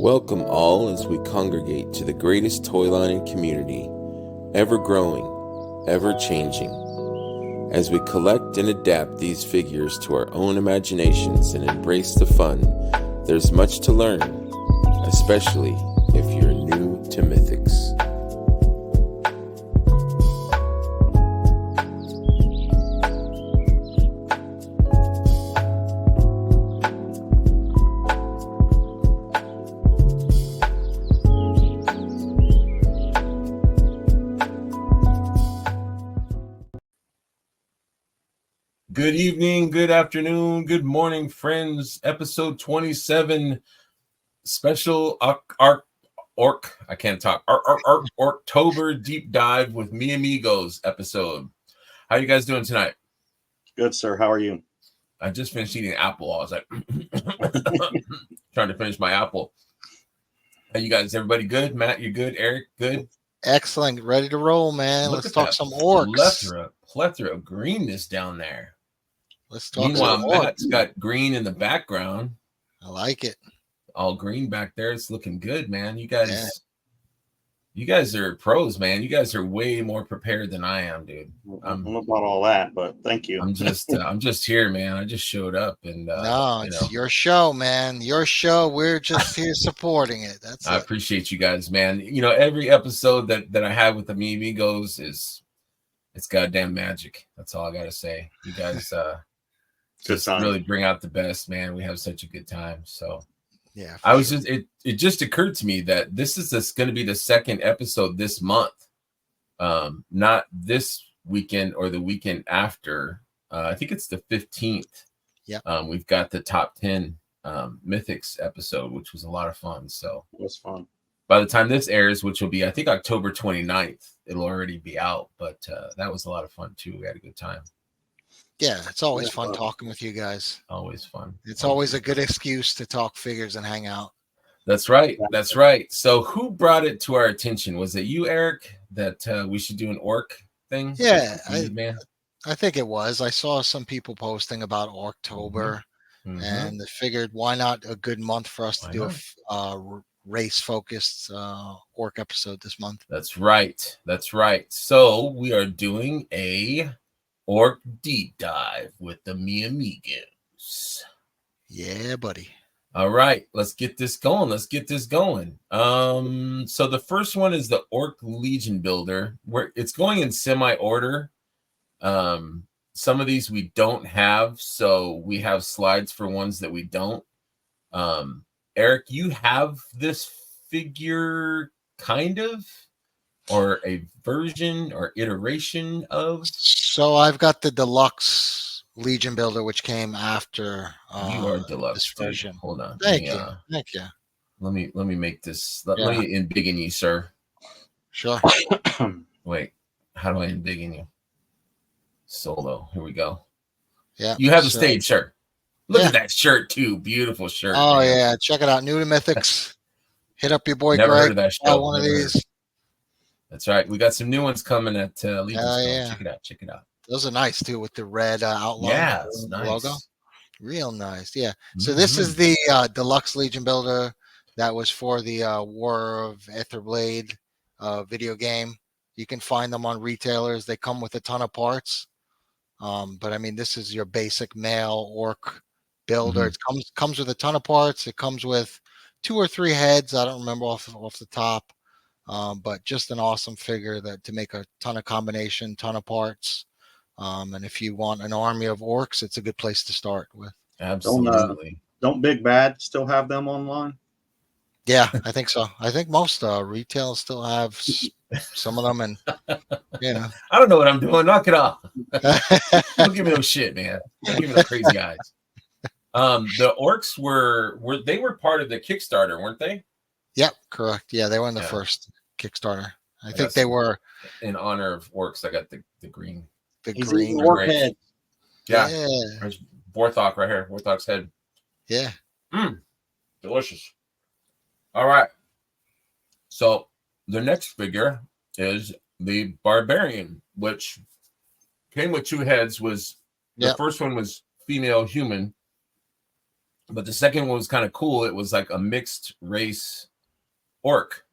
Welcome all as we congregate to the greatest toy line in community, ever growing, ever changing. As we collect and adapt these figures to our own imaginations and embrace the fun, there's much to learn, especially if you're new to Mythics. Good evening, good afternoon, good morning, friends. Episode 27, special Orctober deep dive with me amigos episode. How you guys doing tonight? Good, sir. How are you? I just finished eating an apple. I was like trying to finish my apple. How you guys? Everybody good? Matt, you good? Eric, good? Excellent. Ready to roll, man. Let's talk some orcs. Plethora of greenness down there. Let's talk. Meanwhile, Matt's got green in the background. I like it. All green back there. It's looking good, man. You guys are pros, man. You guys are way more prepared than I am, dude. I don't know about all that, but thank you. I'm just here, man. I just showed up, and it's your show, man. Your show. We're just here supporting it. I appreciate you guys, man. You know, every episode that I have with the amigos it's goddamn magic. That's all I gotta say. You guys just really bring out the best, man. We have such a good time. So yeah, it just occurred to me that this is going to be the second episode this month, not this weekend or the weekend after. I think it's the 15th. Yeah, we've got the top 10 Mythics episode, which was a lot of fun. So it was fun. By the time this airs, which will be I think October 29th, it'll already be out. But that was a lot of fun too. We had a good time. Yeah, it's always fun talking with you guys. Always fun. It's always a good excuse to talk figures and hang out. That's right. That's right. So who brought it to our attention? Was it you, Eric, that we should do an orc thing? Yeah, I think it was. I saw some people posting about Orctober, and I figured why not a good month for us to do a race-focused orc episode this month. That's right. That's right. So we are doing a orc deep dive with the amigos. Yeah, buddy. All right, let's get this going. So the first one is the Orc Legion Builder, where it's going in semi-order. Some of these we don't have, so we have slides for ones that we don't. Eric, you have this figure kind of, or a version or iteration of? So I've got the deluxe Legion Builder, which came after you are deluxe this version. Hold on. Thank you. Let me make this. Let me embiggen you, sir. Sure. Wait, how do I embiggen you? Solo. Here we go. Yeah. You have the stage shirt. Look at that shirt too. Beautiful shirt. Oh man. Yeah, check it out. New to Mythics. Hit up your boy Never Greg. Heard of that show. One of these. That's right. We got some new ones coming at Legion. Check it out. Those are nice too, with the red outline. Yeah, it's nice. Logo. Real nice. Yeah. So this is the deluxe Legion Builder that was for the War of Aetherblade video game. You can find them on retailers. They come with a ton of parts. But I mean, this is your basic male orc builder. It comes with a ton of parts. It comes with 2 or 3 heads. I don't remember off the top. But just an awesome figure to make a ton of combination, ton of parts. And if you want an army of orcs, it's a good place to start with. Absolutely. Don't Big Bad still have them online? Yeah, I think so. I think most retail still have some of them, and I don't know what I'm doing. Knock it off. Don't give me no shit, man. Don't give me no crazy eyes. The orcs were part of the Kickstarter, weren't they? Yep, correct. Yeah, they were in the first Kickstarter. I think they were in honor of orcs. I got the green. The green orc head. Yeah. There's Vorthok right here. Vorthok's head. Yeah. Delicious. All right. So the next figure is the Barbarian, which came with 2 heads. The first one was female human. But the second one was kind of cool. It was like a mixed race orc.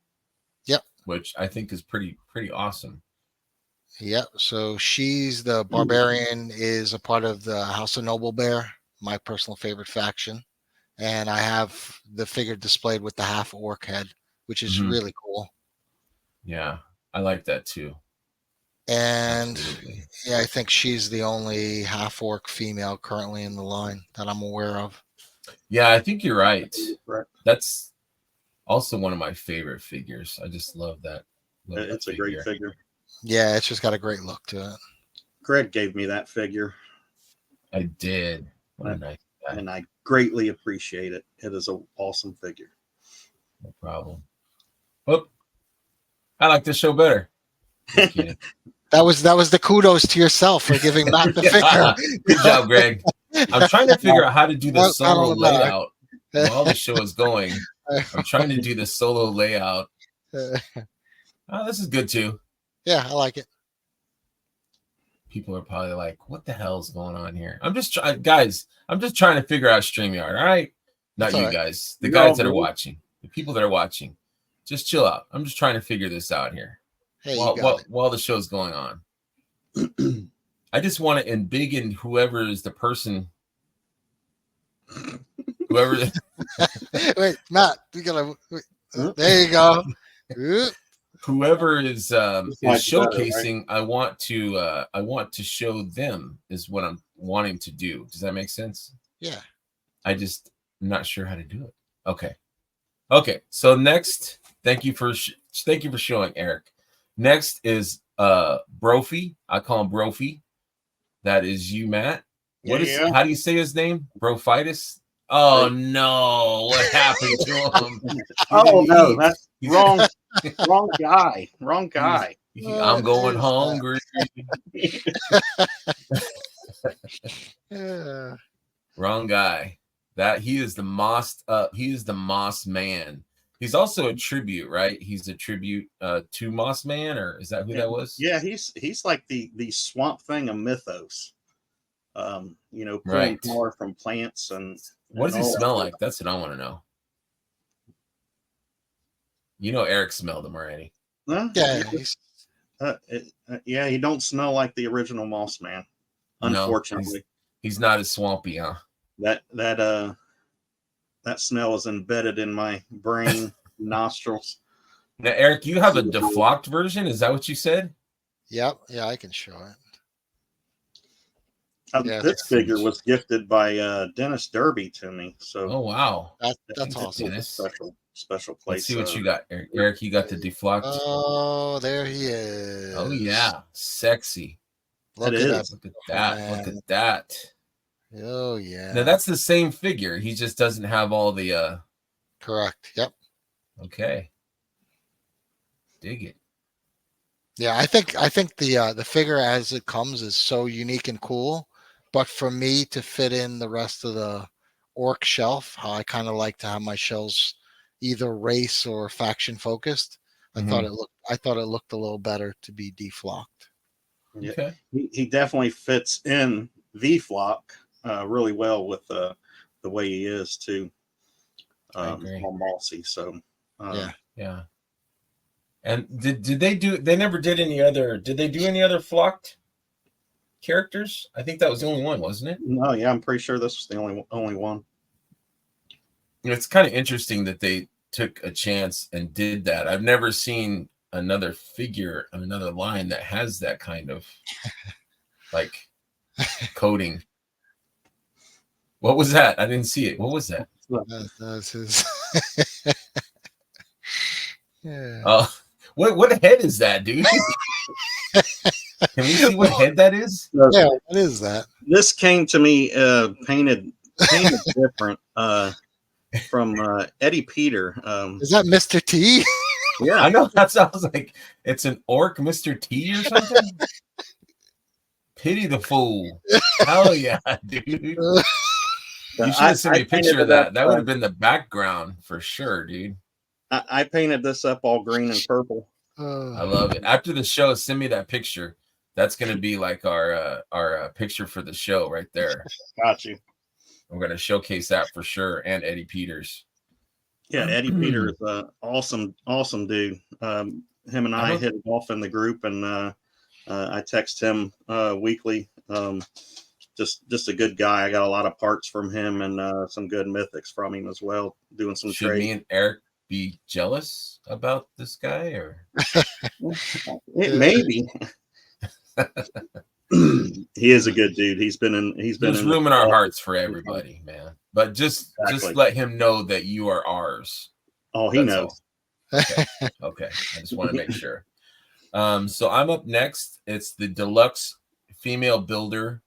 Yep. Which I think is pretty awesome. Yep. So she's the barbarian, is a part of the House of Noble Bear, my personal favorite faction. And I have the figure displayed with the half orc head, which is really cool. Yeah, I like that too. And Absolutely. yeah, I think she's the only half orc female currently in the line that I'm aware of. Yeah, I think you're right. Correct. That's also one of my favorite figures. I just love that. It's a great figure. Yeah, it's just got a great look to it. Greg gave me that figure. I did. What a nice guy. And I greatly appreciate it. It is an awesome figure. No problem. Oh, I like this show better. That was the kudos to yourself for giving Matt the figure. Good job, Greg. I'm trying to figure out how to do the solo layout while the show is going. I'm trying to do the solo layout. Oh, this is good too. Yeah, I like it. People are probably like, what the hell is going on here? I'm just trying, guys, I'm just trying to figure out StreamYard. All right. Not you guys, the guys that are watching, the people that are watching. Just chill out. I'm just trying to figure this out here. Hey, while the show's going on. I just want to embiggen whoever is the person. Whoever. Wait, Matt, you gotta. There you go. Whoever is showcasing, I want to show them is what I'm wanting to do. Does that make sense? Yeah. I'm not sure how to do it. Okay. So next, thank you for showing, Eric. Next is Brophy. I call him Brophy. That is you, Matt. How do you say his name? Brophitis? Oh no, what happened to him? Oh no, that's wrong. Wrong guy. Wrong guy. I'm going hungry. Wrong guy. That he is the mossed up. He is the Moss Man. He's also a tribute, right? He's a tribute to Moss Man, or is that who that was? Yeah, he's like the Swamp Thing of Mythos. Right. Power from plants and what does he smell like? That's what I want to know. Eric smelled him already. Yeah, he don't smell like the original Moss Man. Unfortunately, no, he's not as swampy, huh? That smell is embedded in my brain nostrils. Now, Eric, you have a deflocked version. Is that what you said? Yep. Yeah, I can show it. This figure was gifted by Dennis Derby to me. So, oh wow, that's awesome. Special place. Let's see what you got, Eric. You got the deflocked. Oh, there he is. Oh yeah, sexy. Look at that. Look at that. Look at that. Oh yeah. Now that's the same figure. He just doesn't have all the. Correct. Yep. Okay. Dig it. Yeah, I think the figure as it comes is so unique and cool. But for me to fit in the rest of the orc shelf, how I kind of like to have my shelves either race or faction focused, I thought it looked a little better to be deflocked. Yeah. Okay. He definitely fits in V-Flock really well with the way he is too. All mossy. So yeah. And did they do? They never did any other. Did they do any other flocked characters? I think that was the only one, wasn't it? No, yeah, I'm pretty sure this was the only one. It's kind of interesting that they took a chance and did that. I've never seen another figure on another line that has that kind of like coding. What was that? I didn't see it. What was that? That's his. Yeah. Oh, what head is that, dude? Can we see what head that is? Yeah, what is that? This came to me painted different from Eddie Peter. Is that Mr. T? Yeah, I know. That sounds like it's an orc Mr. T or something. Pity the fool. Hell yeah, dude. You should have sent me a picture of that. That would have been the background for sure, dude. I painted this up all green and purple. I love it. After the show, send me that picture. That's going to be like our picture for the show right there. Got you. We're going to showcase that for sure. And Eddie Peters. Yeah, Eddie Peters, awesome dude. Him and I hit it off in the group, and I text him weekly. Just a good guy. I got a lot of parts from him and some good mythics from him as well. Doing some Should me and Eric be jealous about this guy, or maybe? He is a good dude. There's room in our hearts for everybody, man. But just let him know that you are ours. Oh, he knows. Okay. I just want to make sure. So I'm up next. It's the deluxe female builder.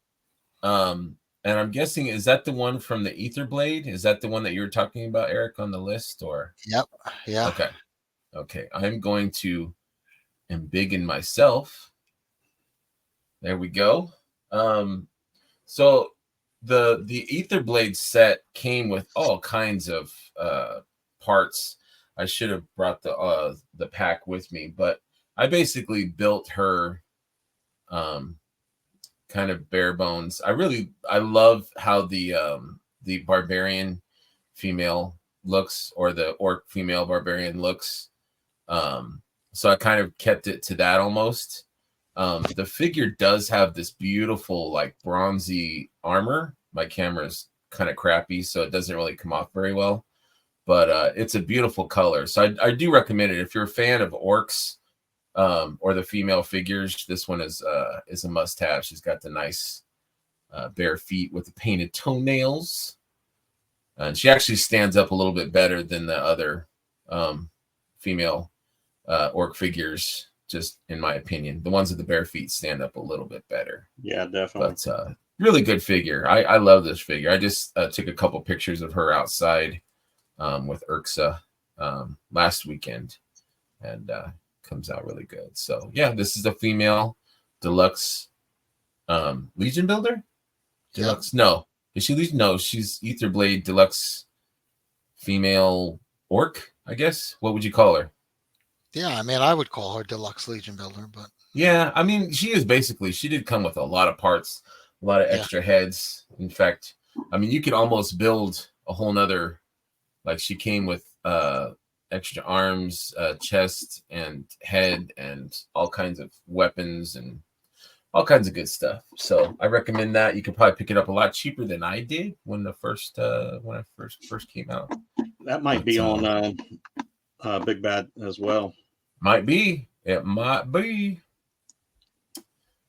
And I'm guessing, is that the one from the Ether Blade? Is that the one that you were talking about, Eric, on the list? Or Yep. Yeah. Okay. I'm going to embiggen myself. There we go. So the Ether Blade set came with all kinds of parts. I should have brought the pack with me, but I basically built her kind of bare bones. I love how the barbarian female looks, or the orc female barbarian looks. So I kind of kept it to that almost. The figure does have this beautiful, like, bronzy armor. My camera's kind of crappy, so it doesn't really come off very well, but it's a beautiful color. So I do recommend it if you're a fan of orcs or the female figures. This one is a must-have. She's got the nice bare feet with the painted toenails, and she actually stands up a little bit better than the other female orc figures. Just in my opinion, the ones with the bare feet stand up a little bit better. Yeah, definitely. But really good figure. I love this figure. I just took a couple pictures of her outside with Urxa last weekend, and comes out really good. So yeah, this is a female deluxe Legion builder. Deluxe? No, is she Legion? No, she's Ether Blade deluxe female orc, I guess. What would you call her? Yeah, I mean, I would call her deluxe Legion builder, but yeah, I mean, she did come with a lot of parts, a lot of extra heads. In fact, I mean, you could almost build a whole nother, like, she came with extra arms, chest, and head, and all kinds of weapons and all kinds of good stuff. So I recommend that. You could probably pick it up a lot cheaper than I did when I first came out. That might be on Big Bad as well. Might be. It might be.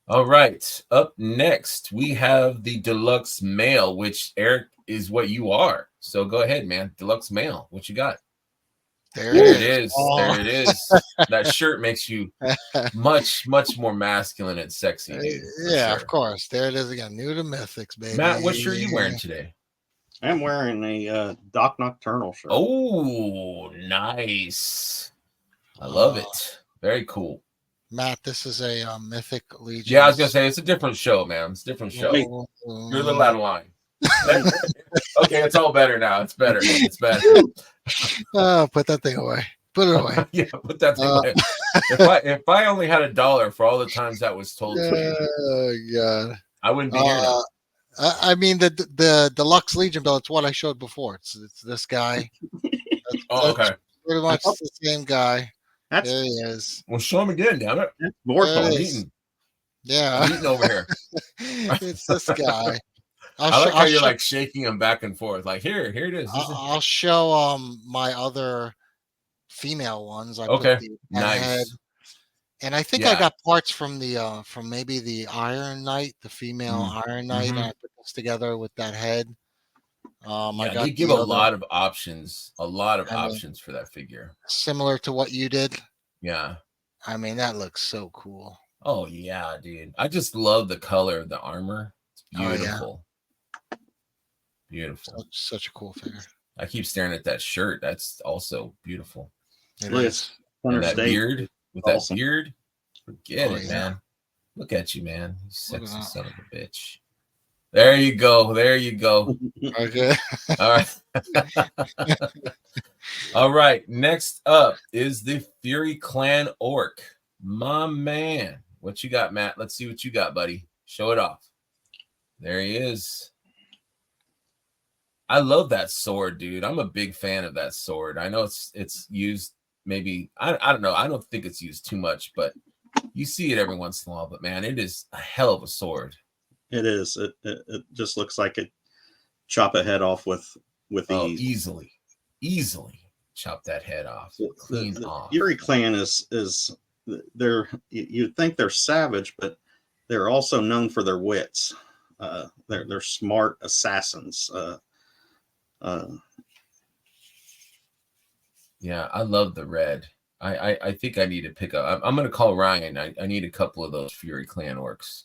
All right. Up next, we have the deluxe male, which, Eric, is what you are. So go ahead, man. Deluxe male. What you got? There it is. Oh. There it is. That shirt makes you much, much more masculine and sexy, dude. Yeah, sure. Of course. There it is again. New to Mythics, baby. Matt, what shirt are you wearing today? I'm wearing a Doc Nocturnal shirt. Oh, nice. I love it. Very cool. Matt, this is a Mythic Legion. Yeah, I was going to say, it's a different show, man. It's a different show. You're a little out of line. Okay, it's all better now. It's better. It's better. Oh, put that thing away. Put it away. Yeah, put that thing away. If I only had $1 for all the times that was told to me, oh God, I wouldn't be here now. I mean, the deluxe Legion build, it's what I showed before. It's this guy. Okay. Pretty much the same guy. There he is. Well, show him again, damn it. I'm eating. Yeah. I'm eating over here. It's this guy. I like how you're like shaking him back and forth. Like, here it is. I'll show my other female ones. I okay. Put the nice. Head. And I think I got parts from the from maybe the Iron Knight, the female Iron Knight, and I put this together with that head. They give a lot of options. A lot of options for that figure. Similar to what you did. Yeah. I mean, that looks so cool. Oh yeah, dude. I just love the color of the armor. It's beautiful. Oh, yeah. Beautiful. Such a cool figure. I keep staring at that shirt. That's also beautiful. It is. And that beard. With that beard, forget it, man. Look at you, man. You sexy son of a bitch. There you go. There you go. Okay. All right. All right. Next up is the Fury Clan Orc. My man. What you got, Matt? Let's see what you got, buddy. Show it off. There he is. I love that sword, dude. I'm a big fan of that sword. I know it's used maybe I don't know. I don't think it's used too much, but you see it every once in a while. But man, it is a hell of a sword. It is. It just looks like it chop a head off with ease. Easily chop that head off, clean off. Fury Clan is they're you'd think they're savage, but they're also known for their wits. They're smart assassins. Yeah, I love the red. I think I need to pick up. I'm going to call Ryan. I need a couple of those Fury Clan orcs.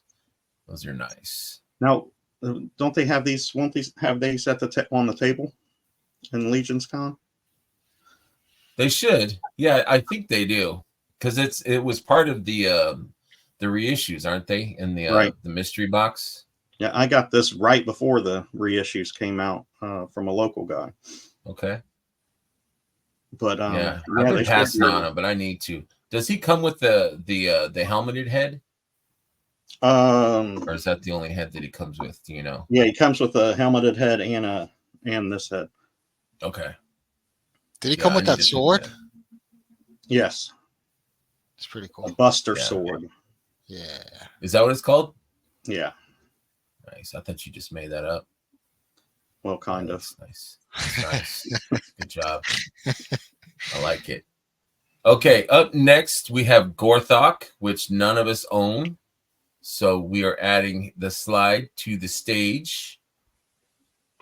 Those are nice. Now, don't they have these? Won't these have these at on the table in Legion's Con? They should. Yeah, I think they do, because it was part of the reissues, aren't they? In the the mystery box. Yeah, I got this right before the reissues came out from a local guy. Okay. But yeah, I've been passing on him, but I need to. Does he come with the helmeted head? Or is that the only head that he comes with? Do you know? Yeah, he comes with a helmeted head and this head. Okay. Did he come with that sword? Yes. It's pretty cool. A Buster sword. Yeah. Is that what it's called? Yeah. Nice. I thought you just made that up. Well, kind of. Nice. Nice. Good job. I like it. Okay, up next we have Gorthok, which none of us own. So we are adding the slide to the stage.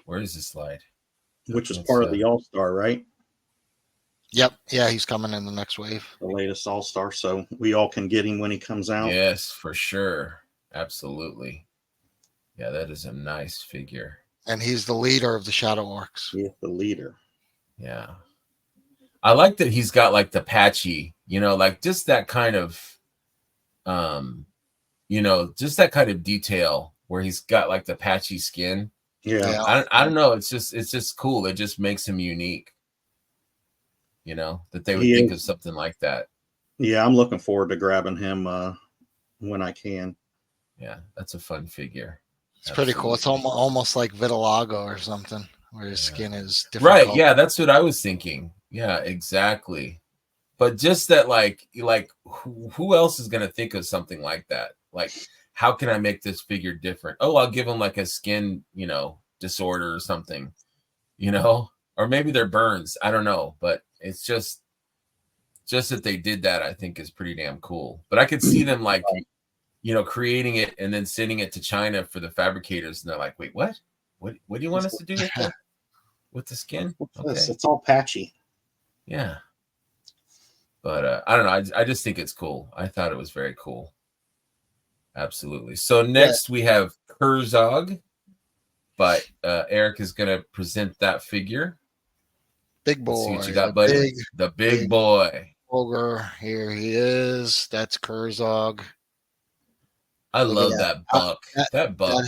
Where is the slide? Which is part of the All-Star, right? Yep. Yeah, he's coming in the next wave. The latest All-Star, so we all can get him when he comes out. Yes, for sure. Absolutely. Yeah, that is a nice figure. And he's the leader of the Shadow Orcs. Yeah, the leader. Yeah. I like that he's got like the patchy, like just that kind of just that kind of detail where he's got like the patchy skin. Yeah. I don't know. It's just cool. It just makes him unique. That they would think of something like that. Yeah, I'm looking forward to grabbing him when I can. Yeah, that's a fun figure. It's pretty cool. It's almost like Vitiligo or something, where his skin is different. Right. color. Yeah, that's what I was thinking. Yeah, exactly. But just that, like who else is going to think of something like that? Like, how can I make this figure different? Oh, I'll give him like a skin, disorder or something, or maybe they're burns. I don't know. But it's just that they did that, I think, is pretty damn cool. But I could see them like, creating it and then sending it to China for the fabricators. And they're like, wait, what? What do you want us to do with the skin? Okay. It's all patchy. Yeah. But I don't know. I just think it's cool. I thought it was very cool. Absolutely. So next we have Kurzog, but Eric is going to present that figure. Big boy. Let's see what you got, buddy. The big boy. Ogre. Here he is. That's Kurzog. I love that buck. That buck.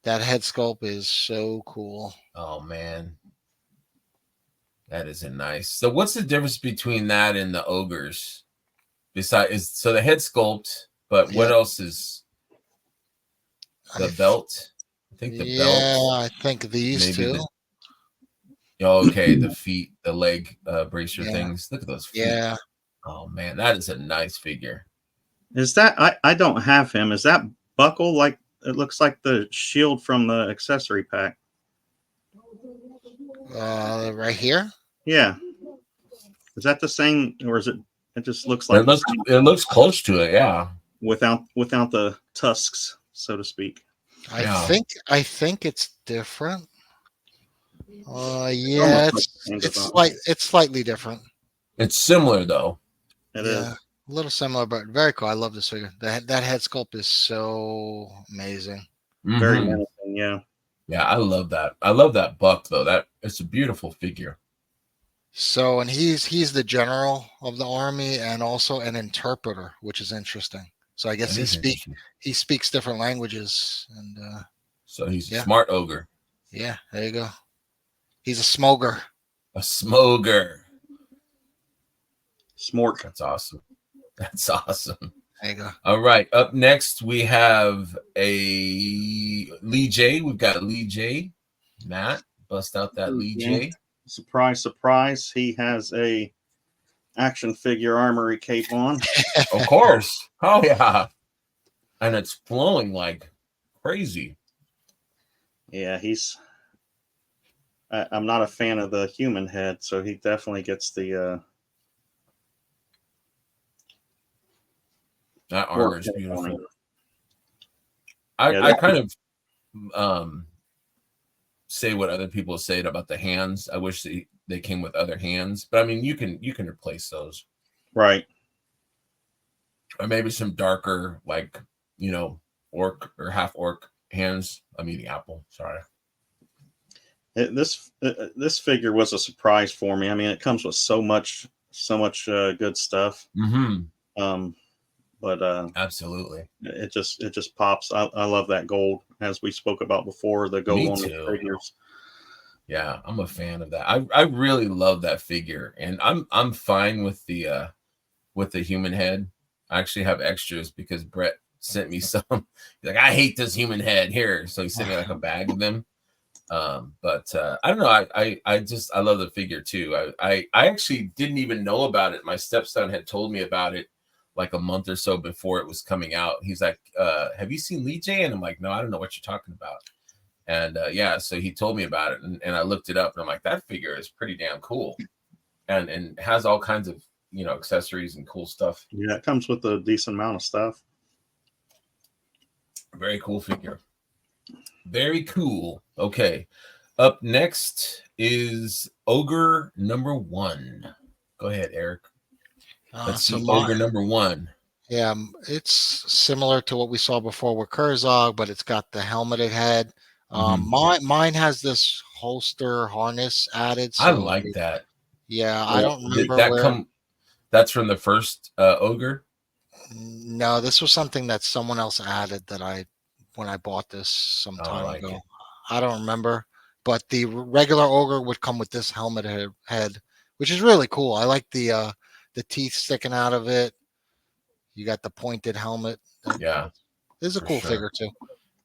That head sculpt is so cool. Oh, man. That is a nice. So what's the difference between that and the ogres? So the head sculpt, but what else is the belt? I think the belt. Yeah, I think these two. Okay, the feet, the leg bracer things. Look at those feet. Yeah. Oh man, that is a nice figure. Is that I don't have him. Is that buckle like it looks like the shield from the accessory pack? Right here? Yeah. Is that the same, or is it? It just looks like it looks close to it. Yeah. Without the tusks, so to speak. I think it's different. Yeah, it's slightly different. It's similar though. It is a little similar, but very cool. I love this figure. That head sculpt is so amazing. Mm-hmm. Very menacing, yeah. Yeah, I love that. I love that buck though. It's a beautiful figure. So, and he's the general of the army and also an interpreter, which is interesting. So I guess he speaks different languages, and so he's a smart ogre. Yeah, there you go. He's a smoger. A smoger. Smork. That's awesome. That's awesome. There you go. All right. Up next, we have a Lee J. We've got Lee J. Matt, Bust out that Lee J. Surprise, surprise. He has a action figure armory cape on. Of course. Oh, yeah. And it's flowing like crazy. Yeah, I'm not a fan of the human head, so he definitely gets the that armor is beautiful. Yeah, I kind of say what other people say about the hands. I wish they came with other hands, but I mean, you can replace those, right? Or maybe some darker, like, you know, orc or half orc hands. I'm eating apple. Sorry. This figure was a surprise for me. I mean, it comes with so much good stuff. But absolutely, it just pops. I love that gold, as we spoke about before. The gold on the figures. Yeah, I'm a fan of that. I really love that figure, and I'm fine with the human head. I actually have extras because Brett sent me some. He's like, I hate this human head here, so he sent me like a bag of them. But I don't know. I love the figure too. I actually didn't even know about it. My stepson had told me about it like a month or so before it was coming out. He's like, have you seen Lee J? And I'm like, no, I don't know what you're talking about. And yeah, so he told me about it, and I looked it up, and I'm like, that figure is pretty damn cool, and has all kinds of, you know, accessories and cool stuff. Yeah, it comes with a decent amount of stuff. Very cool figure. Very cool. Okay, up next is Ogre number 1. Go ahead, Eric. Let's see, Ogre number 1. Yeah, it's similar to what we saw before with Kurzog, but it's got the helmeted head. Mine has this holster harness added. So I like that. Yeah, I don't remember that's from the first Ogre. No, this was something that someone else added that when I bought this some time ago. I don't remember, but the regular Ogre would come with this helmet head, which is really cool. I like the teeth sticking out of it. You got the pointed helmet. Yeah, this is a cool figure too.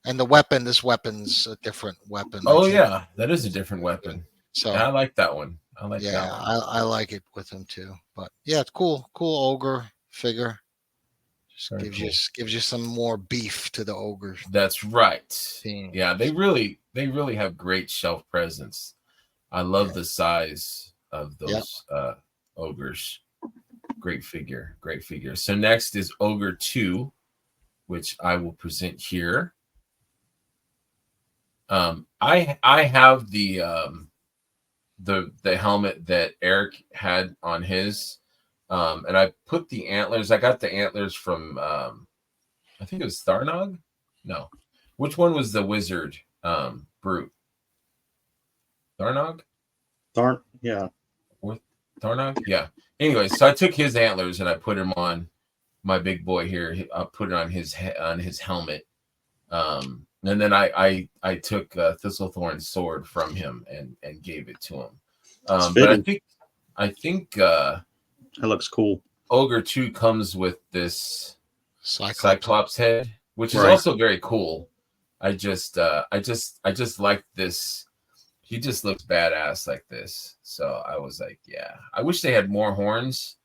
And the weapon, this weapon's a different weapon. Oh yeah, that is a different weapon. So yeah, I like that one. I like that one. I like it with him too. But yeah, it's cool. Cool Ogre figure. Just gives you some more beef to the ogre. That's right. Yeah, they really have great shelf presence. I love the size of those ogres. Great figure. Great figure. So next is Ogre 2, which I will present here. I have the helmet that Eric had on his. And I put the antlers. I got the antlers from I think it was Tharnog. No, which one was the wizard brute? Tharnog. Yeah. Or Tharnog. Yeah. Anyway, so I took his antlers and I put him on my big boy here. I put it on his helmet. And then I took Thistlethorn's sword from him and gave it to him. But I think. That looks cool. Ogre 2 comes with this Cyclops head, which is also very cool. I just like this. He just looks badass like this. So I was like, yeah. I wish they had more horns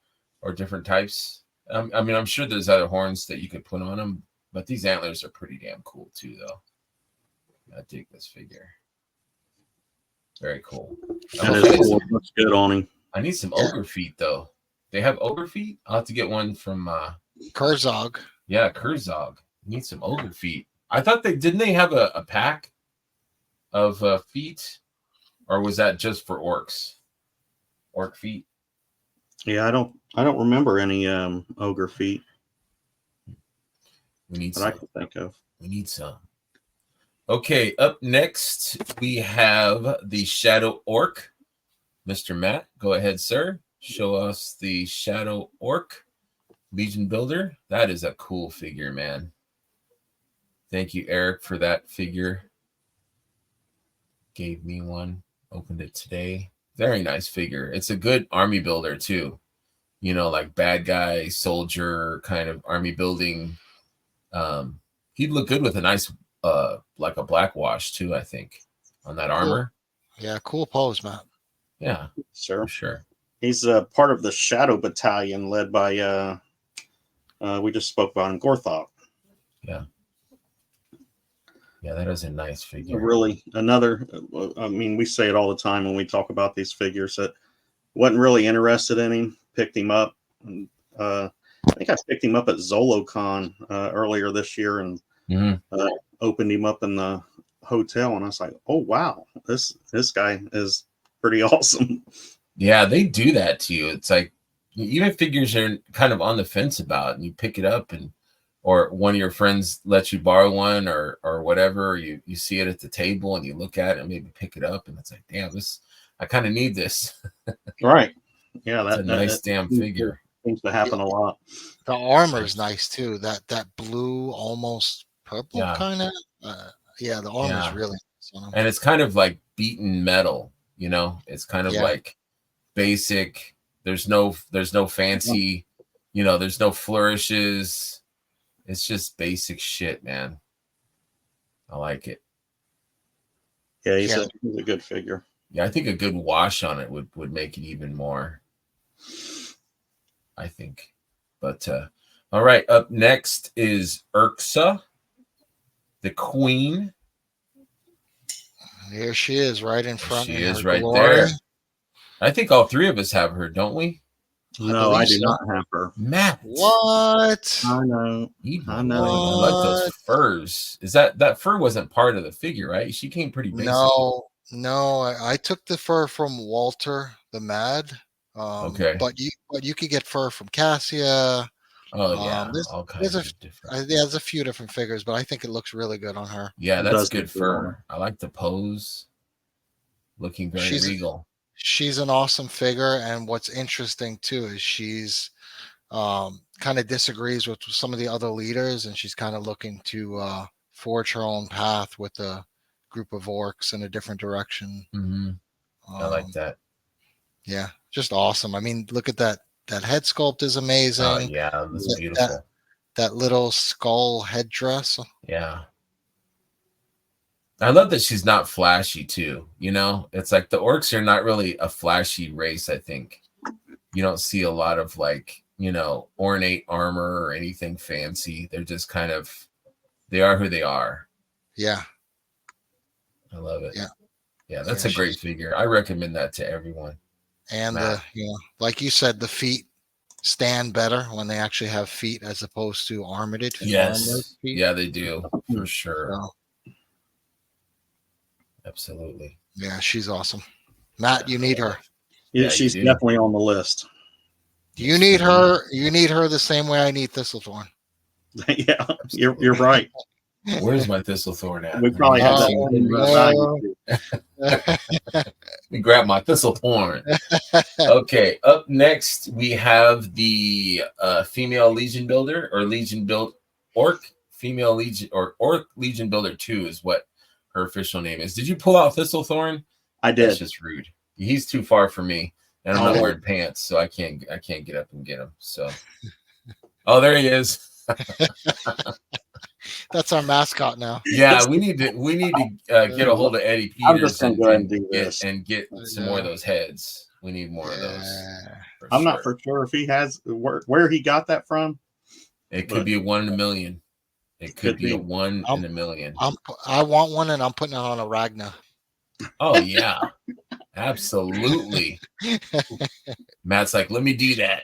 or different types. I mean, I'm sure there's other horns that you could put on him, but these antlers are pretty damn cool too, though. I dig this figure. Very cool. That is cool. Looks good on him. I need some ogre feet though. They have ogre feet? I'll have to get one from Kurzog. Yeah, Kurzog. Need some ogre feet. I thought didn't they have a pack of feet? Or was that just for orcs? Orc feet? Yeah, I don't remember any ogre feet. We need that some. I can think of. We need some. Okay, up next we have the Shadow Orc. Mr. Matt, go ahead, sir. Show us the Shadow Orc Legion Builder. That is a cool figure, man. Thank you, Eric, for that figure. Gave me one. Opened it today. Very nice figure. It's a good army builder, too. You know, like bad guy, soldier kind of army building. He'd look good with a nice, like a black wash, too, I think, on that armor. Yeah, cool pose, Matt. Yeah, Sure. for sure. He's part of the Shadow Battalion led by we just spoke about him, Gorthok. Yeah. Yeah, that is a nice figure. Really, another. I mean, we say it all the time when we talk about these figures that wasn't really interested in him. Picked him up. And, I think I picked him up at ZoloCon earlier this year and opened him up in the hotel, and I was like, "Oh wow, this guy is pretty awesome." Yeah, they do that to you. It's like even figures you're kind of on the fence about, and you pick it up, and or one of your friends lets you borrow one, or whatever. Or you see it at the table, and you look at it, and maybe pick it up, and it's like, damn, this I kind of need this. Right? Yeah, That's a nice damn figure. Seems to happen a lot. The armor is nice too. That blue, almost purple kind of. Yeah, the armor is really nice on him. And it's kind of like beaten metal. You know, it's kind of like basic. There's no fancy. You know, there's no flourishes. It's just basic shit, man. I like it. Yeah, he's a good figure. Yeah, I think a good wash on it would make it even more. I think. But all right, up next is Urxa, the queen. Here she is, right in front. She is right there. I think all three of us have her, don't we? No, I do not have her. Matt. What? I know. I know. I like those furs. Is that fur wasn't part of the figure, right? She came pretty basic. No. I took the fur from Walter the Mad. Okay. But you could get fur from Cassia. Oh yeah, all kinds of different. There's a few different figures, but I think it looks really good on her. Yeah, that's good fur. I like the pose. Looking very regal. She's an awesome figure, and what's interesting too is she's kind of disagrees with some of the other leaders, and she's kind of looking to forge her own path with a group of orcs in a different direction. I like that. Yeah, just awesome. I mean, look at that. That head sculpt is amazing. Oh yeah, that's beautiful. That little skull headdress. Yeah. I love that she's not flashy too. You know, it's like the orcs are not really a flashy race. I think you don't see a lot of like, you know, ornate armor or anything fancy. They're just kind of, they are who they are. Yeah. I love it. Yeah. Yeah. That's a great figure. I recommend that to everyone. And like you said, the feet stand better when they actually have feet as opposed to armored. Yes. Yeah, they do for sure. So, absolutely. Yeah, she's awesome. Matt, you need her. Yeah, she's definitely on the list. You need her. You need her the same way I need Thistlethorn. Yeah, you're right. Where's my Thistlethorn at? We probably have that. Let me grab my Thistlethorn. Okay, up next we have the female Legion Builder or Legion Build Orc female Legion or Orc Legion Builder 2 is what her official name is. Did you pull out Thistlethorn? I did. That's just rude. He's too far for me, and I'm not wearing pants, so I can't get up and get him. So, oh, there he is. That's our mascot now. Yeah, we need to get a hold of Eddie Peters and get some more of those heads. We need more of those. I'm not for sure if he has where he got that from. It could be a 1 in a million. It could be a 1 in a million. I want one, and I'm putting it on a Ragna. Oh yeah, absolutely. Matt's like, let me do that.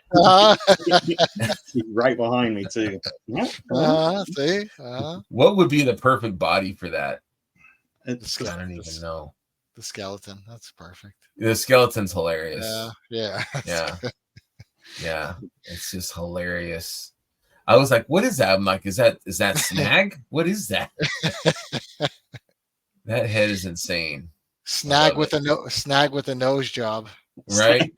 He's right behind me too. See, what would be the perfect body for that? I don't even know. The skeleton. That's perfect. The skeleton's hilarious. Yeah. Yeah. It's just hilarious. I was like, what is that? I'm like, is that Snag? What is that? That head is insane. Snag with a nose job. Right?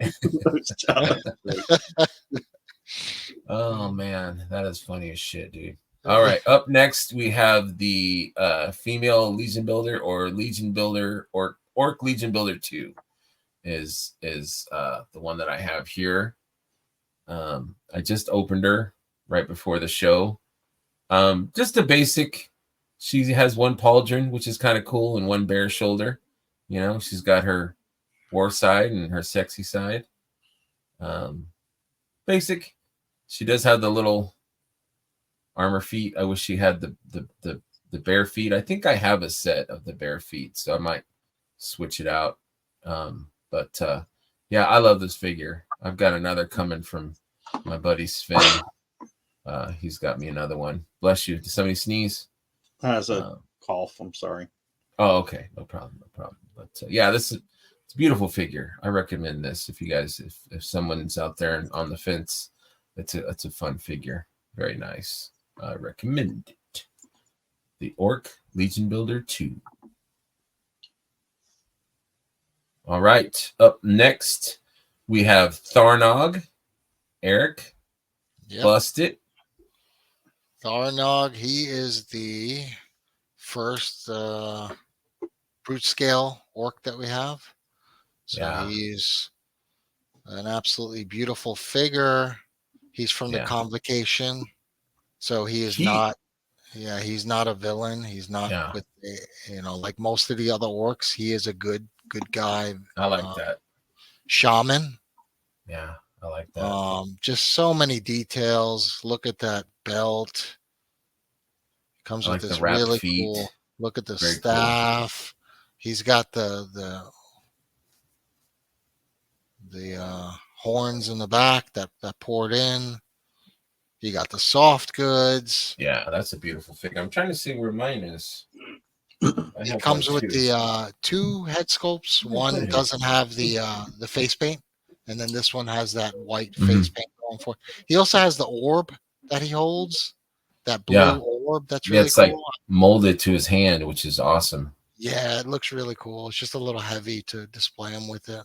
Oh man, that is funny as shit, dude. All right, up next we have the female Legion Builder or Legion Builder or Orc Legion Builder 2 is the one that I have here. I just opened her right before the show. Just a basic. She has one pauldron, which is kind of cool, and one bare shoulder. You know, she's got her war side and her sexy side. Basic. She does have the little armor feet. I wish she had the bare feet. I think I have a set of the bare feet, so I might switch it out. But yeah, I love this figure. I've got another coming from my buddy Sven. He's got me another one. Bless you. Did somebody sneeze? As a cough. I'm sorry. Oh, okay. No problem. No problem. But yeah, it's a beautiful figure. I recommend this if you guys, if someone's out there on the fence, it's a fun figure. Very nice. I recommend it. The Orc Legion Builder 2. All right. Up next, we have Tharnog. Eric, bust it. Tharnog, he is the first brute scale orc that we have. So he's an absolutely beautiful figure. He's from the Convocation. So he is not, he's not a villain. He's not with, like most of the other orcs. He is a good guy. I like that. Shaman. Yeah, I like that. Just so many details. Look at that belt. Comes with this really cool. Look at the staff. Cool. He's got the horns in the back that poured in. You got the soft goods. Yeah, that's a beautiful figure. I'm trying to see where mine is. It comes with the 2 head sculpts. One doesn't have the face paint, and then this one has that white face paint going for it. He also has the orb that he holds, that blue orb. That's really it's cool. Like molded to his hand, which is awesome. Yeah, it looks really cool. It's just a little heavy to display him with it,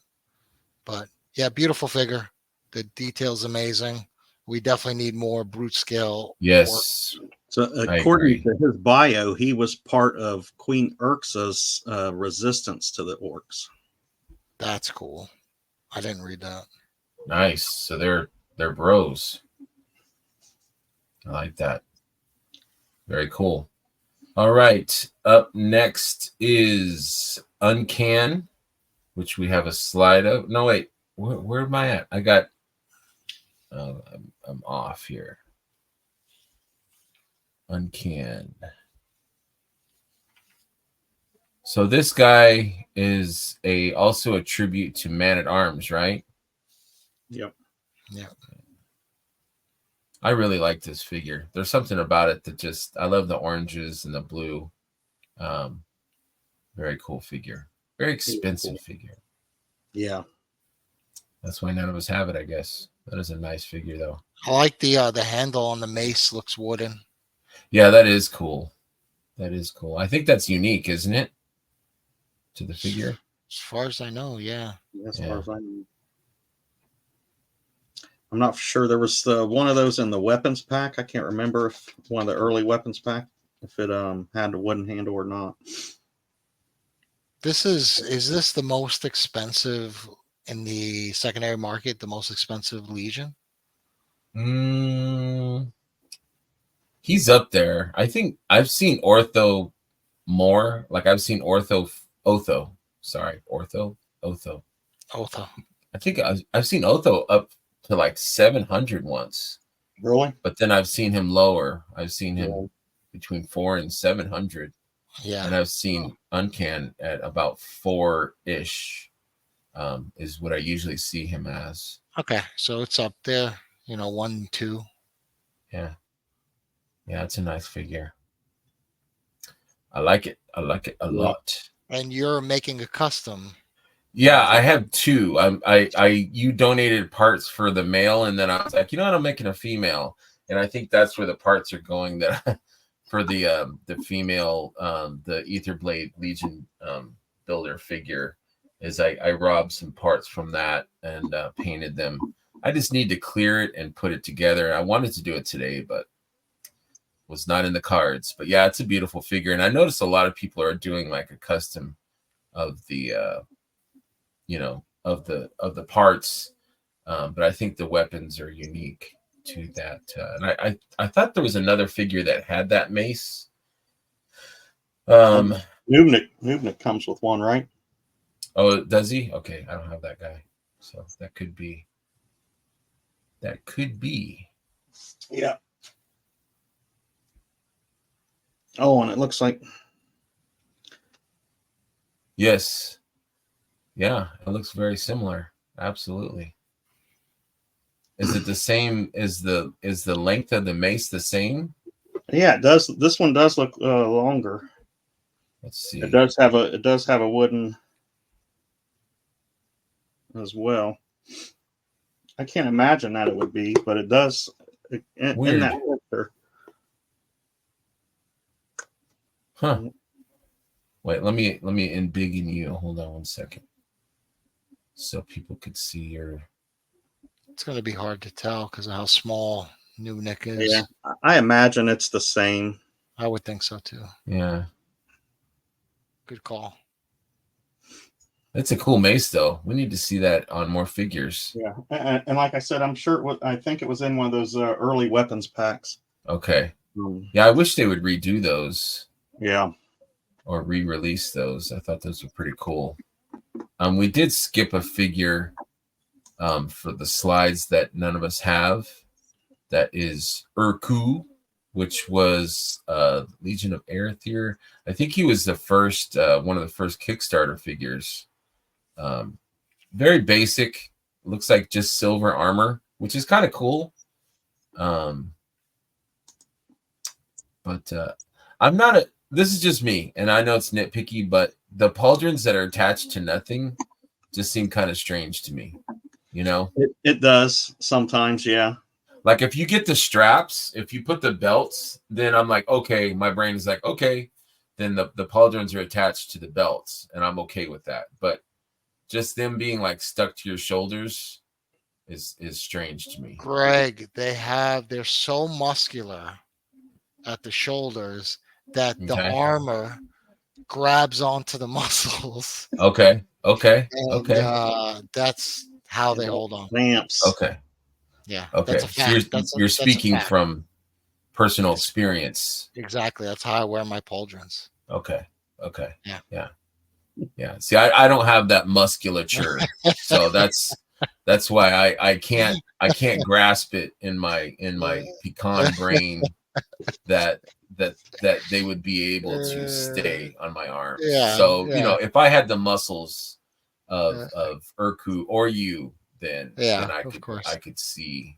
but yeah, beautiful figure. The detail's amazing. We definitely need more brute scale. Yes. Work. So according to his bio, he was part of Queen Urxa's resistance to the orcs. That's cool. I didn't read that. Nice. So they're bros. I like that. Very cool. All right. Up next is Uncan, which we have a slide of. No, wait. Where am I at? I got. I'm off here. Uncan. So this guy is also a tribute to Man at Arms, right? Yep. Yeah. I really like this figure. There's something about it that I love the oranges and the blue. Very cool figure. Very expensive figure. Yeah. That's why none of us have it, I guess. That is a nice figure, though. I like the handle on the mace. Looks wooden. Yeah, that is cool. That is cool. I think that's unique, isn't it? To the figure. As far as I know, yeah. As far as I know. I'm not sure. There was one of those in the weapons pack. I can't remember if one of the early weapons pack, if it had a wooden handle or not. Is this the most expensive in the secondary market? The most expensive Legion? He's up there. I think I've seen Ortho more. Like I've seen Otho. I think I've seen Otho up to like 700 once. Really? But then I've seen him lower. I've seen him between 400 and 700. Yeah. And I've seen Uncan at about 4-ish. Is what I usually see him as. Okay, so it's up there, 1, 2. Yeah, it's a nice figure. I like it. I like it a lot. And you're making a custom. Yeah, I have 2. You donated parts for the male, and then I was like, you know what? I'm making a female, and I think that's where the parts are going. That for the female, the Etherblade Legion builder figure. Is I robbed some parts from that and painted them. I just need to clear it and put it together. I wanted to do it today, but was not in the cards. But yeah, it's a beautiful figure. And I noticed a lot of people are doing like a custom of the, of the parts. But I think the weapons are unique to that. And I thought there was another figure that had that mace. Nubnik comes with one, right? Oh, does he? Okay, I don't have that guy, so that could be. That could be. Yeah. Oh, and it looks like. Yes. Yeah, it looks very similar. Absolutely. Is it the same? Is the length of the mace the same? Yeah, it does. This one does look longer. Let's see. It does have a wooden as well. I can't imagine that it would be, but it does in that picture. Huh. Wait, let me embiggen you. Hold on one second. So people could see your. It's going to be hard to tell because of how small New Nick is. Yeah, I imagine it's the same. I would think so too. Yeah. Good call. That's a cool mace, though. We need to see that on more figures. Yeah, and like I said, I'm sure I think it was in one of those early weapons packs. Okay. Yeah, I wish they would redo those. Yeah. Or re-release those. I thought those were pretty cool. We did skip a figure for the slides that none of us have. That is Urku, which was Legion of Arethyr. I think he was the first one of the first Kickstarter figures. Very basic. Looks like just silver armor, which is kind of cool. But I'm not a. This is just me, and I know it's nitpicky, but the pauldrons that are attached to nothing just seem kind of strange to me. You know, it does sometimes. Yeah. Like if you get the straps, if you put the belts, then I'm like, okay, my brain is like, okay, then the pauldrons are attached to the belts, and I'm okay with that. But just them being like stuck to your shoulders is strange to me. Greg, they're so muscular at the shoulders that the armor grabs onto the muscles. Okay. And, that's how they hold on. Lamps. Okay. Yeah. Okay. That's a fact. So you're speaking from personal experience. Exactly. That's how I wear my pauldrons. Okay. Yeah. See, I don't have that musculature, so that's why I can't grasp it in my pecan brain that they would be able to stay on my arms. Yeah, so yeah. you know, if I had the muscles of Urku or you, then I could see.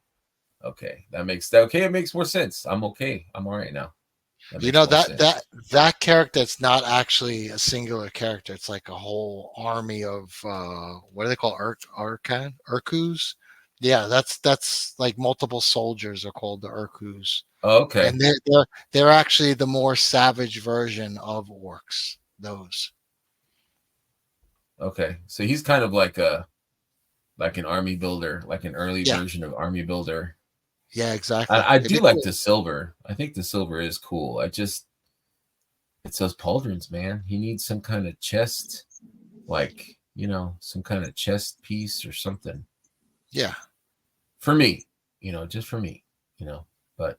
Okay, it makes more sense. I'm okay. I'm all right now. You know, that character, it's not actually a singular character. It's like a whole army of what do they call Urkus? Yeah, that's like multiple soldiers are called the Urkus. Oh, okay. And they're actually the more savage version of orcs. Those. Okay, so he's kind of like an army builder, like an early version of army builder. Yeah, exactly. I do like the silver. I think the silver is cool. It's those pauldrons, man. He needs some kind of chest, like, you know, some kind of chest piece or something. Yeah. For me, just for me, but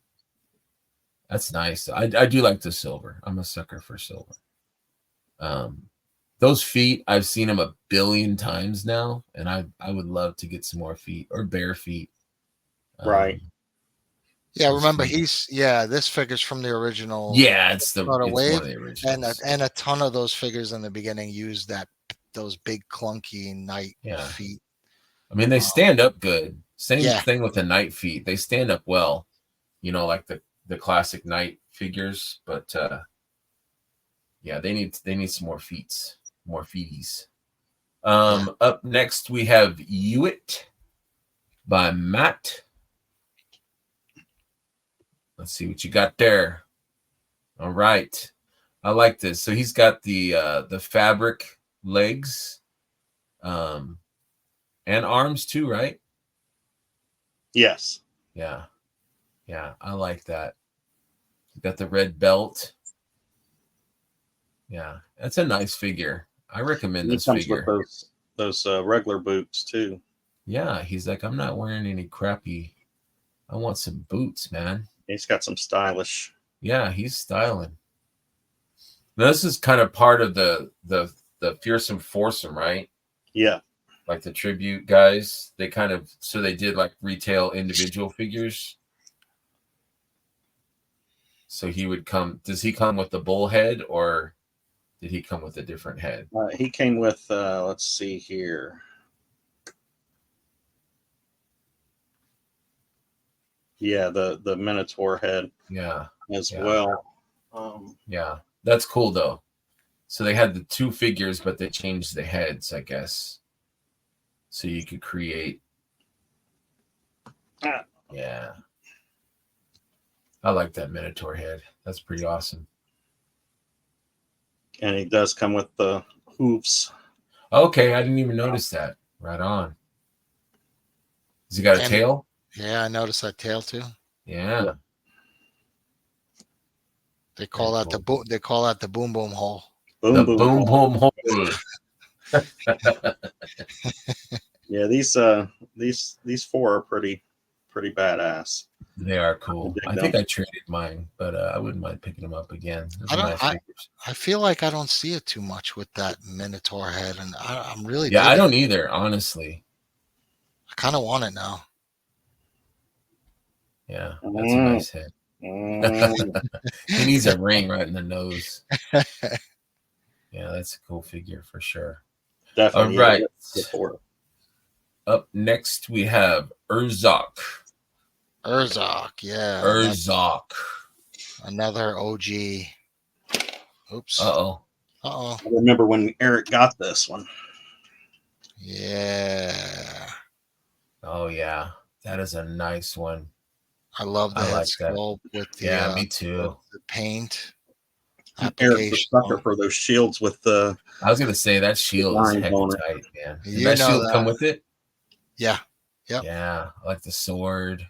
that's nice. I do like the silver. I'm a sucker for silver. Those feet, I've seen them a billion times now, and I would love to get some more feet or bare feet. Right. Yeah, remember this figure's from the original. Yeah, it's one of wave, the originals. and a ton of those figures in the beginning used those big clunky knight feet. I mean, they stand up good. Same thing with the knight feet. They stand up well, like the classic knight figures. But they need some more feet, more feeties. Up next we have Hewitt by Matt. Let's see what you got there. All right. I like this. So he's got the fabric legs and arms too, right? Yes. Yeah, I like that. You got the red belt. Yeah, that's a nice figure. I recommend this figure. With those regular boots too. Yeah, he's like, I'm not wearing any crappy. I want some boots, man. He's got some stylish. Yeah, he's styling. Now, this is kind of part of the the Fearsome Foursome, right? Yeah. Like the tribute guys. They kind of they did like retail individual figures. So he would come. Does he come with the bull head, or did he come with a different head? He came with. Let's see here. Yeah, the Minotaur head. Yeah, as well. Yeah, that's cool though. So they had the two figures, but they changed the heads, I guess, so you could create. Yeah, I like that Minotaur head. That's pretty awesome. And he does come with the hooves. Okay, I didn't even notice that. Right on. Has he got a tail? Yeah, I noticed that tail too. Yeah. They call that the boom. They call that the boom boom hole. Boom boom hole. Yeah, these four are pretty badass. They are cool. I think I traded mine, but I wouldn't mind picking them up again. I feel like I don't see it too much with that Minotaur head, and I'm really I don't either, honestly. I kind of want it now. Yeah, that's a nice head. He needs a ring right in the nose. Yeah, that's a cool figure for sure. Definitely. All right. Up next we have Urzok. Yeah. Urzok. Another OG. Oops. I remember when Eric got this one. Yeah. Oh yeah, that is a nice one. I love the head sculpt with the me too. The paint. Eric's a sucker for those shields with the. I was gonna say that shield is heck tight, man. Did that shield come with it? Yeah. Yep. Yeah, I like the sword.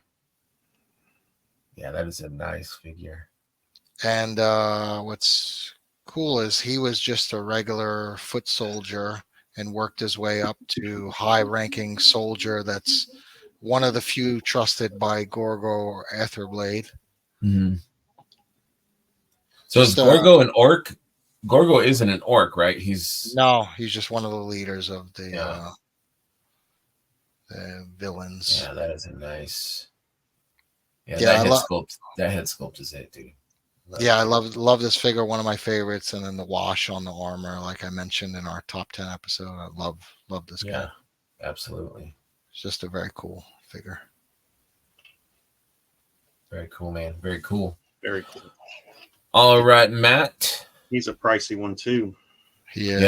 Yeah, that is a nice figure. And what's cool is he was just a regular foot soldier and worked his way up to high-ranking soldier. That's one of the few trusted by Gorgo or Etherblade. Mm-hmm. So is Gorgo an orc? Gorgo isn't an orc, right? He's just one of the leaders of the villains. Yeah, that is a nice. Yeah, that head sculpt is it, dude. I love this figure. One of my favorites, and then the wash on the armor, like I mentioned in our top 10 episode. I love this guy. Yeah, absolutely. It's just a very cool figure. Very cool, man. Very cool. Very cool. All right, Matt. He's a pricey one too. He is.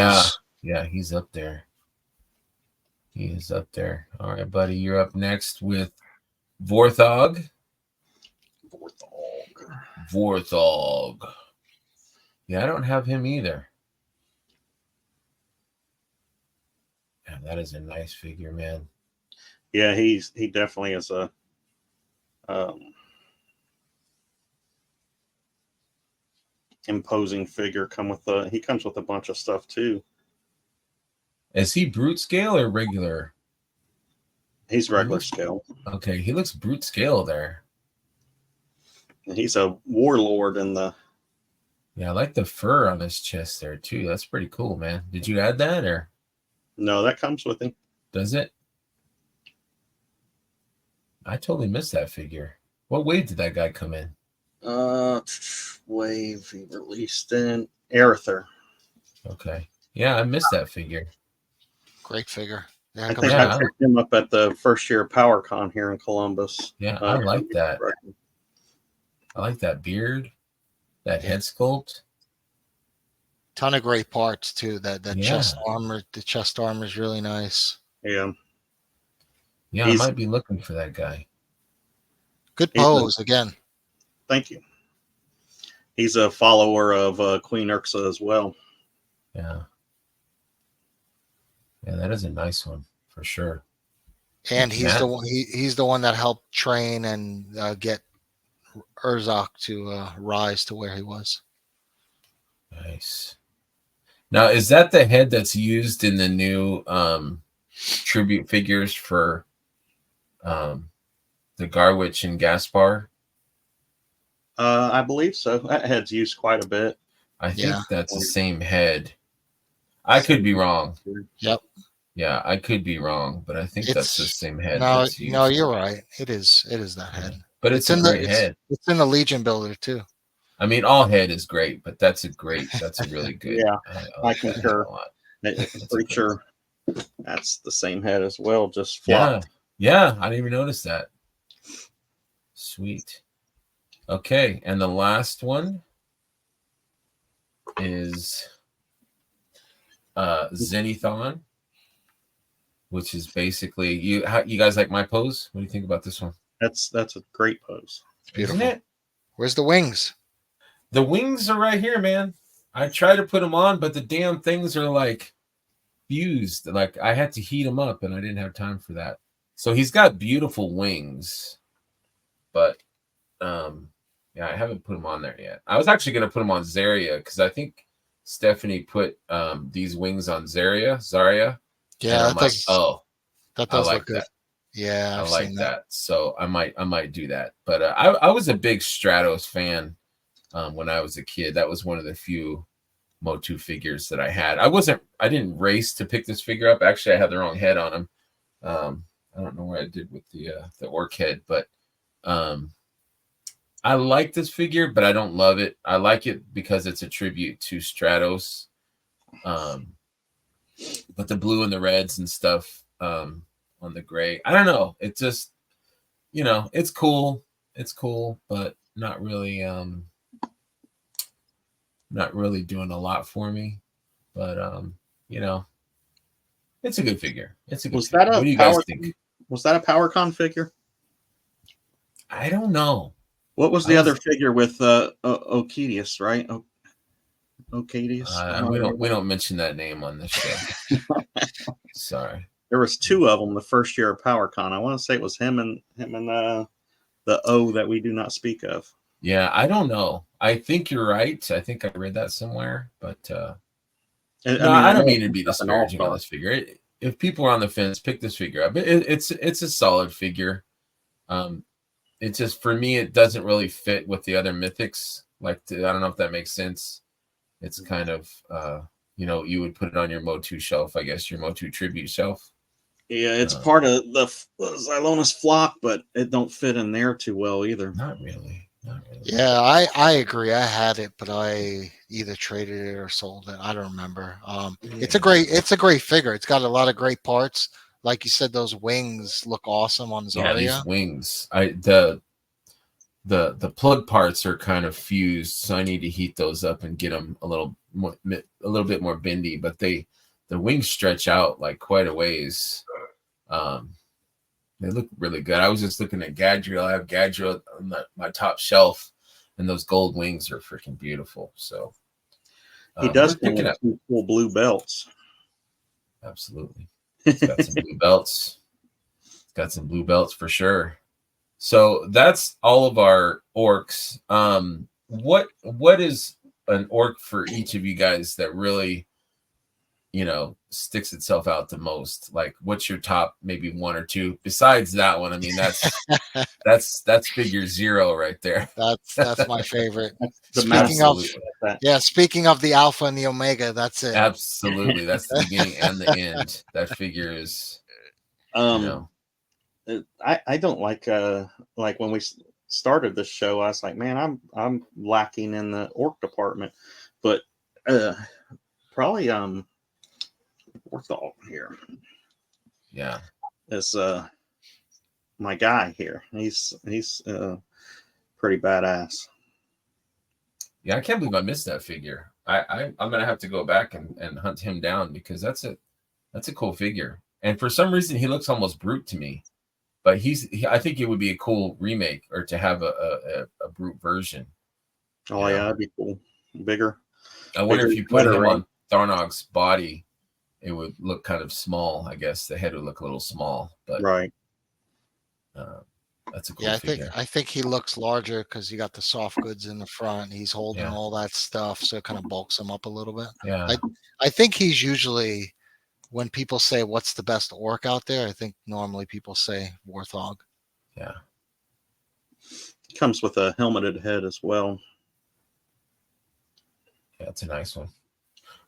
Yeah, he's up there. He is up there. All right, buddy, you're up next with Vorthog. Yeah, I don't have him either. Yeah, that is a nice figure, man. Yeah, he definitely is a imposing figure. He comes with a bunch of stuff too. Is he brute scale or regular? He's regular scale. Okay, he looks brute scale there. He's a warlord in the. Yeah, I like the fur on his chest there too. That's pretty cool, man. Did you add that or? No, that comes with him. Does it? I totally missed that figure. What wave did that guy come in? Wave he released in Aether. Okay. Yeah, I missed that figure. Great figure. I think I picked him up at the first year PowerCon here in Columbus. Yeah, I like that. I like that beard, that head sculpt. Ton of great parts too. That chest armor, the chest armor is really nice. Yeah. Yeah, I might be looking for that guy. Good pose again. Thank you. He's a follower of Queen Urxa as well. Yeah. Yeah, that is a nice one for sure. And he's the one. He's the one that helped train and get Urzok to rise to where he was. Nice. Now, is that the head that's used in the new tribute figures for the Garwitch and Gaspar? I believe so. That head's used quite a bit. I think that's the same head. I could be wrong. Yep. Yeah, I could be wrong, but I think that's the It's same head no, that's no, used. you're right. It is that Yeah. head. But it's a great head. It's in the Legion builder too. I mean, all head is great, but that's a really good. Yeah, I I like that head concur. a lot. Pretty sure that's the same head as well, just Yeah, flopped. yeah, I didn't even notice that. Sweet. Okay, and the last one is Zenithon, which is basically you guys like my pose? What do you think about this one? That's a great pose. It's beautiful. Isn't it? Where's the wings? The wings are right here, man. I tried to put them on, but the damn things are like fused. Like I had to heat them up, and I didn't have time for that. So he's got beautiful wings, but yeah, I haven't put them on there yet. I was actually gonna put them on Zarya because I think Stephanie put these wings on Zarya. Yeah, and I'm like, oh, that I does like look good. that. Yeah, I I've like seen that. So I might do that. But I was a big Stratos fan when I was a kid. That was one of the few Motu figures that I had. I didn't race to pick this figure up. Actually, I had the wrong head on him. I don't know what I did with the orc head, but I like this figure, but I don't love it. I like it because it's a tribute to Stratos. But the blue and the reds and stuff on the gray, I don't know. It just, it's cool. It's cool, but not really doing a lot for me. But it's a good figure. It's a good Was figure. that a What do you guys think? Was that a PowerCon figure? I don't know. What was the other figure with Ocadius, right? Ocadius. We don't mention that name on this show. Sorry. There was two of them the first year of PowerCon. I want to say it was him and the O that we do not speak of. Yeah, I don't know. I think you're right. I think I read that somewhere, but I don't mean to be disparaging on this figure. If people are on the fence, pick this figure up. It's a solid figure. It just, for me, it doesn't really fit with the other mythics. Like, I don't know if that makes sense. It's kind of, you would put it on your Motu shelf, I guess, your Motu tribute shelf. Yeah, it's part of the Xylonis flock, but it don't fit in there too well either. Not really. Yeah, I agree. I had it, but I either traded it or sold it. I don't remember. It's a great figure. It's got a lot of great parts. Like you said, those wings look awesome on Zarya. Yeah, these wings. The plug parts are kind of fused, so I need to heat those up and get them a little bit more bendy. But the wings stretch out like quite a ways. They look really good. I was just looking at Gadriel. I have Gadriel on my top shelf, and those gold wings are freaking beautiful. So he does pick it up. Cool blue belts. Absolutely, it's got some blue belts. It's got some blue belts for sure. So that's all of our orcs. What is an orc for each of you guys that really, sticks itself out the most? Like, what's your top maybe one or two besides that one? I mean, that's figure 0 right there. That's my favorite. Speaking of the alpha and the omega, that's it. Absolutely, that's the beginning and the end. That figure is, I don't like when we started this show, I was like, man, I'm lacking in the orc department, but probably Ortho here. Yeah, is my guy here. He's pretty badass. Yeah, I can't believe I missed that figure. I'm gonna have to go back and hunt him down because that's a cool figure. And for some reason, he looks almost brute to me. But I think it would be a cool remake or to have a brute version. Oh yeah, that'd be cool. Bigger. I wonder if you put him on Tharnog's body, it would look kind of small. I guess the head would look a little small, but right. That's a cool figure. I think he looks larger because you got the soft goods in the front. He's holding all that stuff, so it kind of bulks him up a little bit. Yeah, I think he's usually, when people say what's the best orc out there, I think normally people say Warthog. Yeah. Comes with a helmeted head as well. Yeah, it's a nice one.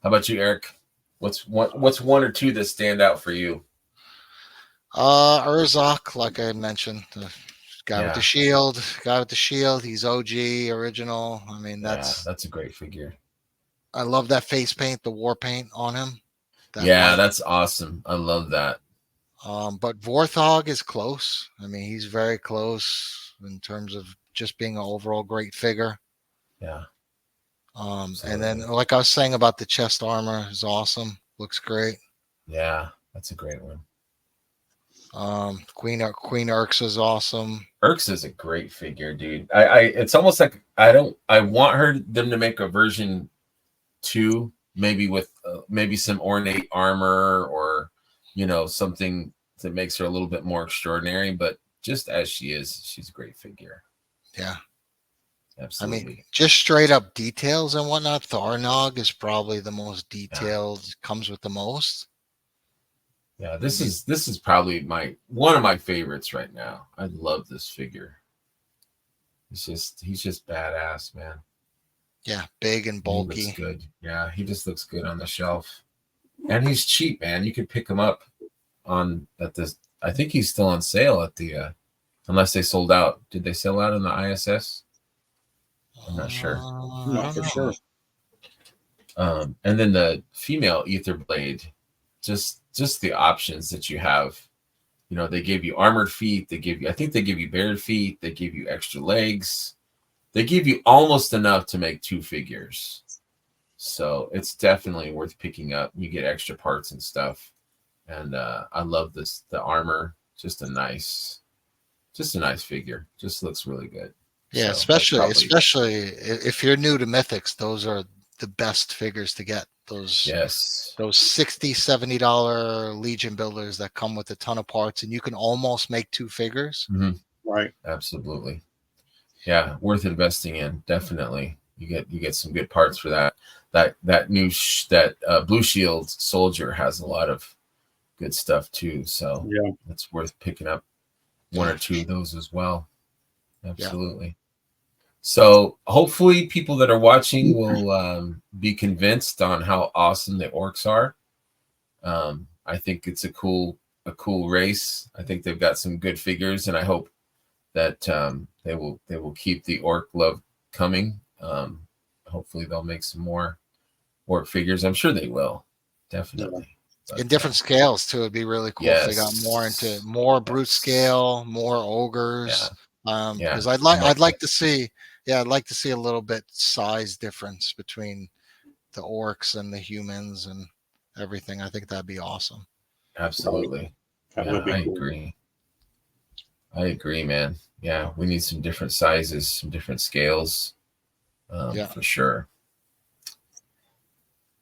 How about you, Eric? What's one or two that stand out for you? Urzok, like I had mentioned, the guy with the shield. Guy with the shield. He's OG, original. I mean, that's a great figure. I love that face paint, the war paint on him. That's awesome. I love that. But Vorthog is close. I mean, he's very close in terms of just being an overall great figure. Yeah. And then, like I was saying about the chest armor, is awesome. Looks great. Yeah, that's a great one. Queen Urx is awesome. Urx is a great figure, dude. It's almost like I want them to make a version 2, maybe with maybe some ornate armor or something that makes her a little bit more extraordinary. But just as she is, she's a great figure. Yeah, absolutely. I mean, just straight up details and whatnot. Tharnog is probably the most detailed. Comes with the most. Yeah, this is probably one of my favorites right now. I love this figure. He's just badass, man. Yeah, big and bulky. He looks good. Yeah, he just looks good on the shelf. And he's cheap, man. You could pick him up at this. I think he's still on sale at the unless they sold out. Did they sell out on the ISS? I'm not sure. Not for sure. And then the female Ether Blade, just the options that you have. They gave you armored feet. I think they give you bared feet. They give you extra legs. They give you almost enough to make 2 figures. So it's definitely worth picking up. You get extra parts and stuff. And I love the armor. Just a nice figure. Just looks really good. Yeah, so especially if you're new to Mythics, those are the best figures to get. Those $60, $70 Legion builders that come with a ton of parts, and you can almost make 2 figures. Mm-hmm. Right. Absolutely. Yeah, worth investing in. Definitely. You get some good parts for that. That new Blue Shield soldier has a lot of good stuff too. So yeah, it's worth picking up 1 or 2 of those as well. Absolutely. Yeah. So hopefully people that are watching will be convinced on how awesome the orcs are. I think it's a cool race. I think they've got some good figures, and I hope that they will keep the orc love coming. Hopefully they'll make some more orc figures. I'm sure they will. Definitely. But, in different scales too. It'd be really cool if they got more brute scale, more ogres. Because I'd like to see a little bit size difference between the orcs and the humans and everything. I think that'd be awesome. Absolutely. I agree. I agree, man. Yeah, we need some different sizes, some different scales. For sure.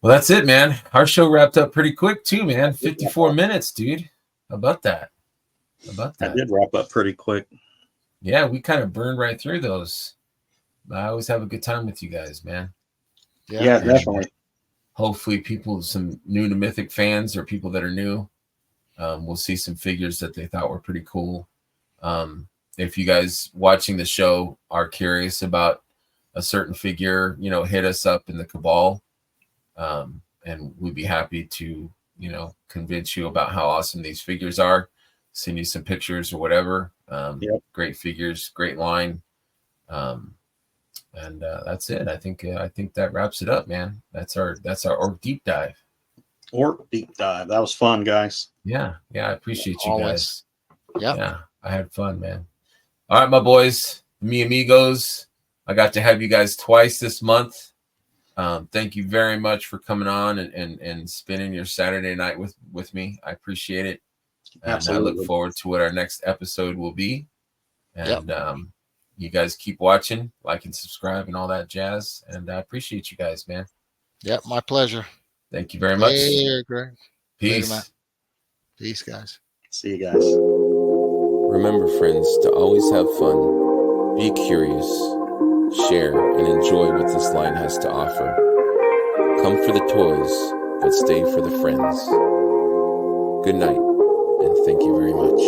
Well, that's it, man. Our show wrapped up pretty quick too, man. 54 minutes, dude. How about that? I did wrap up pretty quick. Yeah, we kind of burned right through those. I always have a good time with you guys, man. Yeah, definitely. Hopefully some new to Mythic fans or people that are new will see some figures that they thought were pretty cool. If you guys watching the show are curious about a certain figure, hit us up in the Cabal. And we'd be happy to, convince you about how awesome these figures are, send you some pictures or whatever. Great figures, great line. And that's it. I think that wraps it up, man. That's our orc deep dive. Orc deep dive. That was fun, guys. Yeah. I appreciate you guys. Yeah. I had fun, man. All right, my boys, me amigos. I got to have you guys twice this month. Thank you very much for coming on and spending your Saturday night with me. I appreciate it. And absolutely. I look forward to what our next episode will be. And you guys keep watching, like and subscribe and all that jazz. And I appreciate you guys, man. Yep, my pleasure. Thank you very much. Hey, Greg. Peace. Later, peace, guys. See you guys. Remember, friends, to always have fun, be curious, share, and enjoy what this line has to offer. Come for the toys, but stay for the friends. Good night, and thank you very much.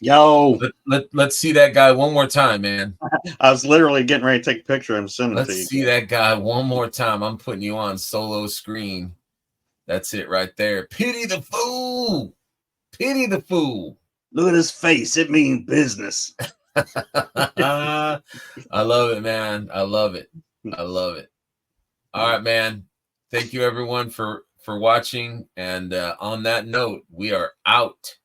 Yo, Let's see that guy one more time, man. I was literally getting ready to take a picture and send it Let's to you. see that guy one more time. I'm putting you on solo screen. That's it right there. Pity the fool. Pity the fool. Look at his face. It means business. I love it, man. I love it. I love it. All right, man. Thank you everyone for watching. And on that note, we are out.